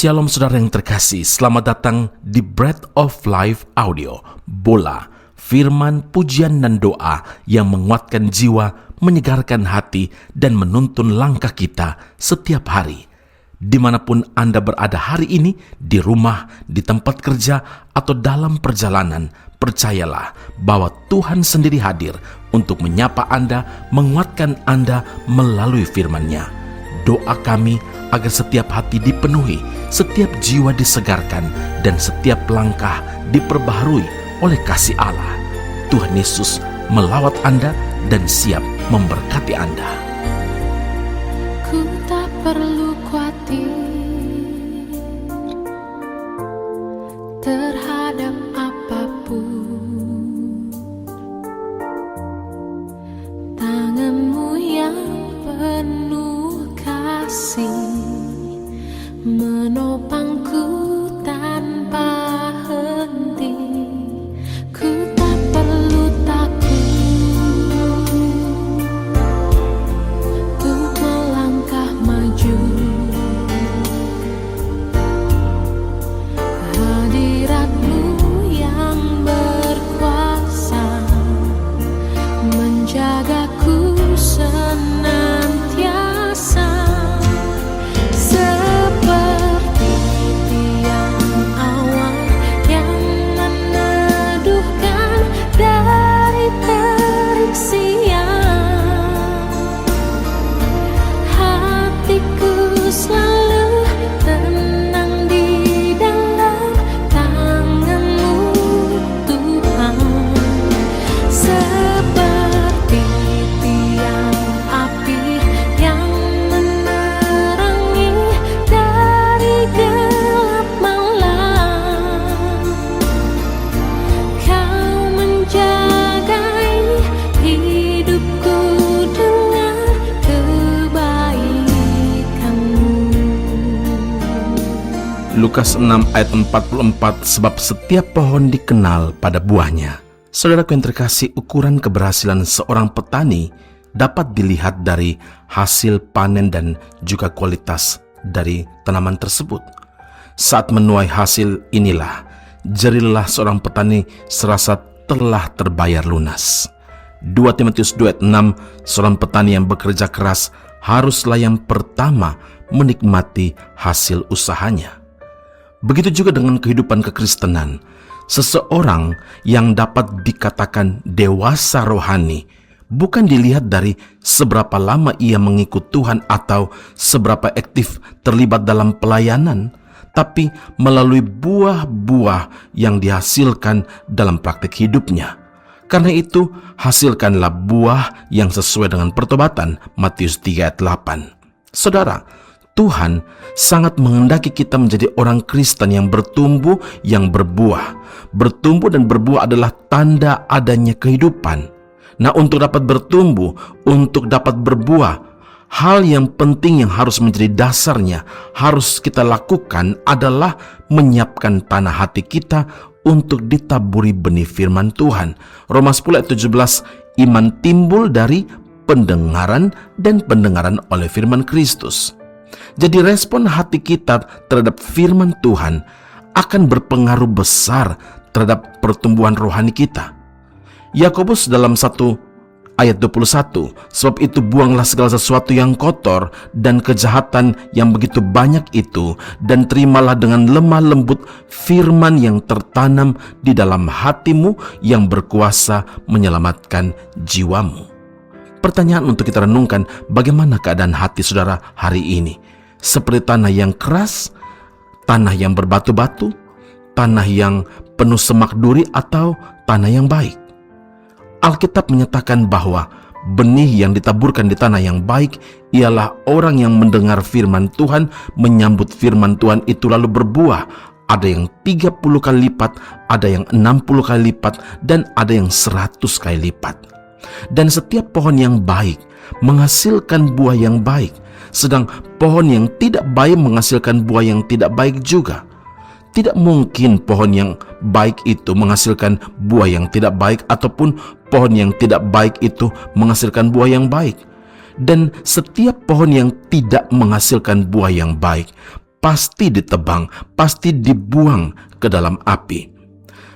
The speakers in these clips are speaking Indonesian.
Shalom saudara yang terkasih, selamat datang di Bread of Life Audio, Bola, firman, pujian dan doa yang menguatkan jiwa, menyegarkan hati, dan menuntun langkah kita setiap hari. Dimanapun Anda berada hari ini, di rumah, di tempat kerja, atau dalam perjalanan, percayalah bahwa Tuhan sendiri hadir untuk menyapa Anda, menguatkan Anda melalui firman-Nya. Doa kami agar setiap hati dipenuhi, setiap jiwa disegarkan, dan setiap langkah diperbaharui oleh kasih Allah. Tuhan Yesus melawat Anda dan siap memberkati Anda. Ku tak perlu khawatir terhadap apapun. Tangan-Mu yang penuh kasih menopangku tanpa henti. Ku tak perlu takut untuk melangkah maju. Hadirat-Mu yang berkuasa menjagaku senantiasa. Lukas 6 ayat 44, sebab setiap pohon dikenal pada buahnya. Saudaraku yang terkasih, ukuran keberhasilan seorang petani dapat dilihat dari hasil panen dan juga kualitas dari tanaman tersebut. Saat menuai hasil inilah, jerilah seorang petani serasa telah terbayar lunas. 2 Timotius 2 ayat 6, seorang petani yang bekerja keras haruslah yang pertama menikmati hasil usahanya. Begitu juga dengan kehidupan kekristenan. Seseorang yang dapat dikatakan dewasa rohani bukan dilihat dari seberapa lama ia mengikut Tuhan atau seberapa aktif terlibat dalam pelayanan, tapi melalui buah-buah yang dihasilkan dalam praktik hidupnya. Karena itu, hasilkanlah buah yang sesuai dengan pertobatan. Matius 3 ayat 8. Saudara, Tuhan sangat menghendaki kita menjadi orang Kristen yang bertumbuh, yang berbuah. Bertumbuh dan berbuah adalah tanda adanya kehidupan. Nah, untuk dapat bertumbuh, untuk dapat berbuah, hal yang penting yang harus menjadi dasarnya, harus kita lakukan adalah menyiapkan tanah hati kita untuk ditaburi benih firman Tuhan. Roma 10 ayat 17, iman timbul dari pendengaran dan pendengaran oleh firman Kristus. Jadi respon hati kita terhadap firman Tuhan akan berpengaruh besar terhadap pertumbuhan rohani kita. Yakobus dalam 1 ayat 21, sebab itu buanglah segala sesuatu yang kotor dan kejahatan yang begitu banyak itu, dan terimalah dengan lemah lembut firman yang tertanam di dalam hatimu yang berkuasa menyelamatkan jiwamu. Pertanyaan untuk kita renungkan, bagaimana keadaan hati saudara hari ini? Seperti tanah yang keras, tanah yang berbatu-batu, tanah yang penuh semak duri, atau tanah yang baik? Alkitab menyatakan bahwa benih yang ditaburkan di tanah yang baik ialah orang yang mendengar firman Tuhan, menyambut firman Tuhan itu lalu berbuah. Ada yang 30 kali lipat, ada yang 60 kali lipat, dan ada yang 100 kali lipat. Dan setiap pohon yang baik menghasilkan buah yang baik, sedang pohon yang tidak baik menghasilkan buah yang tidak baik juga. Tidak mungkin pohon yang baik itu menghasilkan buah yang tidak baik, ataupun pohon yang tidak baik itu menghasilkan buah yang baik. Dan setiap pohon yang tidak menghasilkan buah yang baik pasti ditebang, pasti dibuang ke dalam api.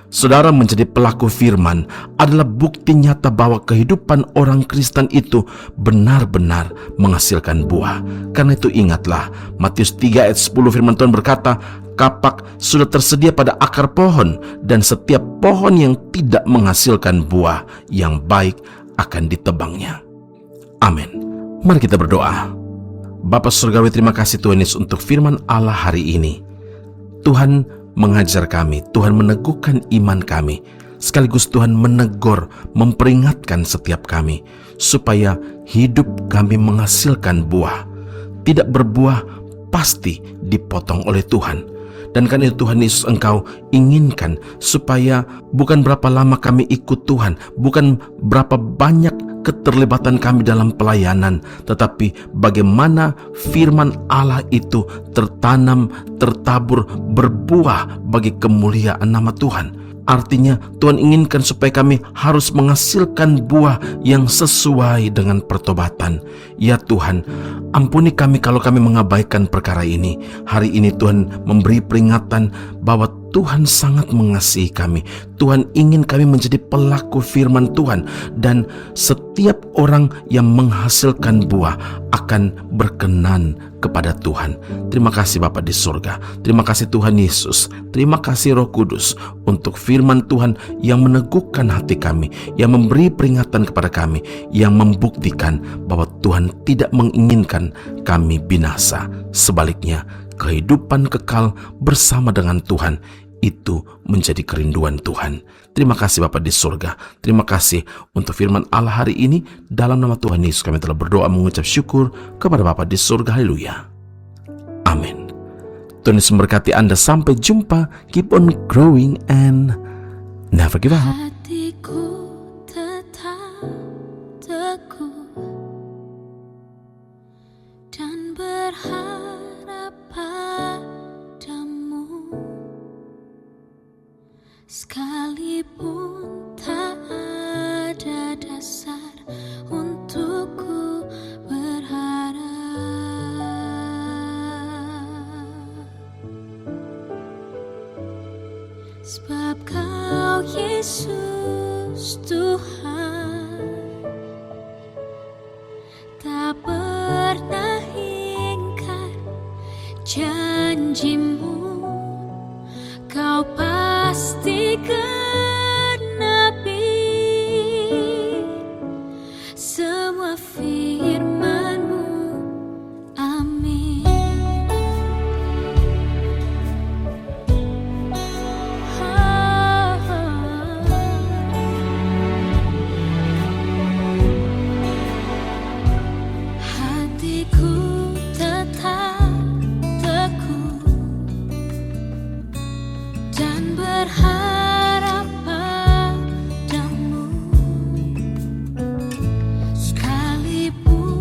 Saudara, menjadi pelaku firman adalah bukti nyata bahwa kehidupan orang Kristen itu benar-benar menghasilkan buah. Karena itu ingatlah, Matius 3 ayat 10 firman Tuhan berkata, kapak sudah tersedia pada akar pohon, dan setiap pohon yang tidak menghasilkan buah yang baik akan ditebangnya. Amin. Mari kita berdoa. Bapa Surgawi, terima kasih Tuhan Yesus untuk firman Allah hari ini. Tuhan mengajar kami, Tuhan meneguhkan iman kami, sekaligus Tuhan menegur, memperingatkan setiap kami, supaya hidup kami menghasilkan buah. Tidak berbuah pasti dipotong oleh Tuhan. Dan karena itu Tuhan Yesus, Engkau inginkan supaya bukan berapa lama kami ikut Tuhan, bukan berapa banyak keterlibatan kami dalam pelayanan, tetapi bagaimana firman Allah itu tertanam, tertabur, berbuah bagi kemuliaan nama Tuhan. Artinya Tuhan inginkan supaya kami harus menghasilkan buah yang sesuai dengan pertobatan. Ya Tuhan, ampuni kami kalau kami mengabaikan perkara ini. Hari ini Tuhan memberi peringatan bahwa Tuhan sangat mengasihi kami. Tuhan ingin kami menjadi pelaku firman Tuhan, dan setiap orang yang menghasilkan buah akan berkenan kepada Tuhan. Terima kasih Bapa di surga. Terima kasih Tuhan Yesus. Terima kasih Roh Kudus untuk firman Tuhan yang meneguhkan hati kami, yang memberi peringatan kepada kami, yang membuktikan bahwa Tuhan tidak menginginkan kami binasa. Sebaliknya, kehidupan kekal bersama dengan Tuhan itu menjadi kerinduan Tuhan. Terima kasih Bapa di surga. Terima kasih untuk firman Allah hari ini. Dalam nama Tuhan Yesus kami telah berdoa mengucap syukur kepada Bapa di surga. Haleluya. Amin. Tuhan Yesus memberkati Anda. Sampai jumpa. Keep on growing and never give up. hatiku tetap teguh dan berharap padamu, sekalipun tak ada dasar untukku berharap. Sebab Kau Yesus Tuhan tak pernah ingkar janjimu, Kau pasti genapi semua firman-Mu. Amin. Hatiku tetap teguh dan berharap padamu, sekalipun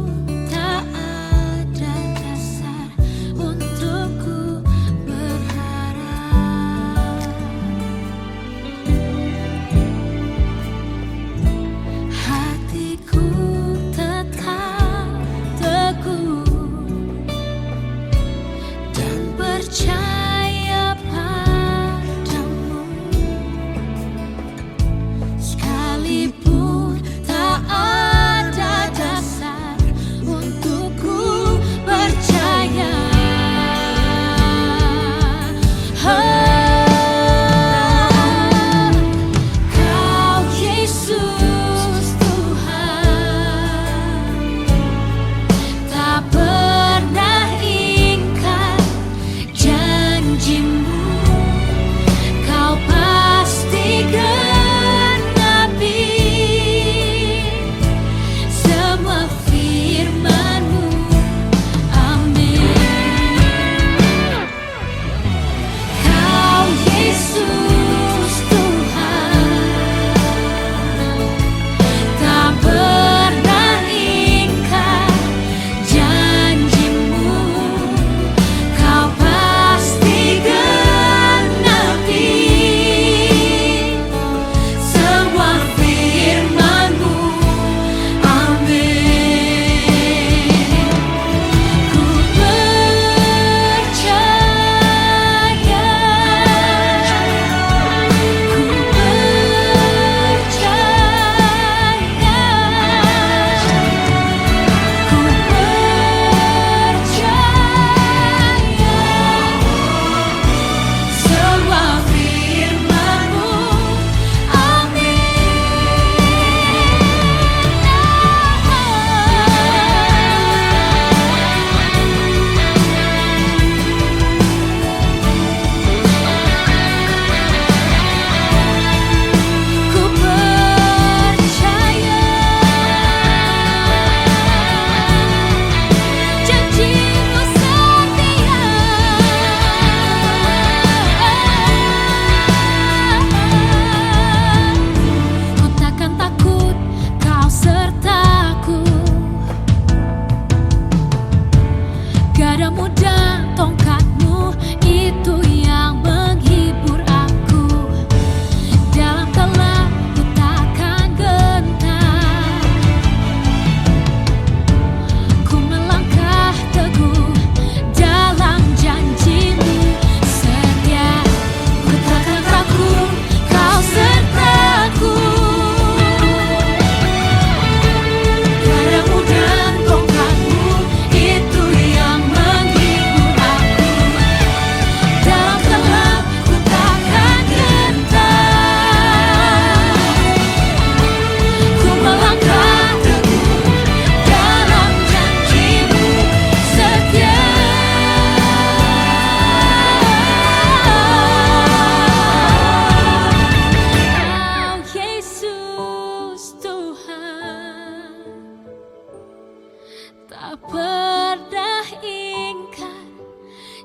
tak pernah ingkar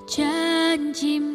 janjimu.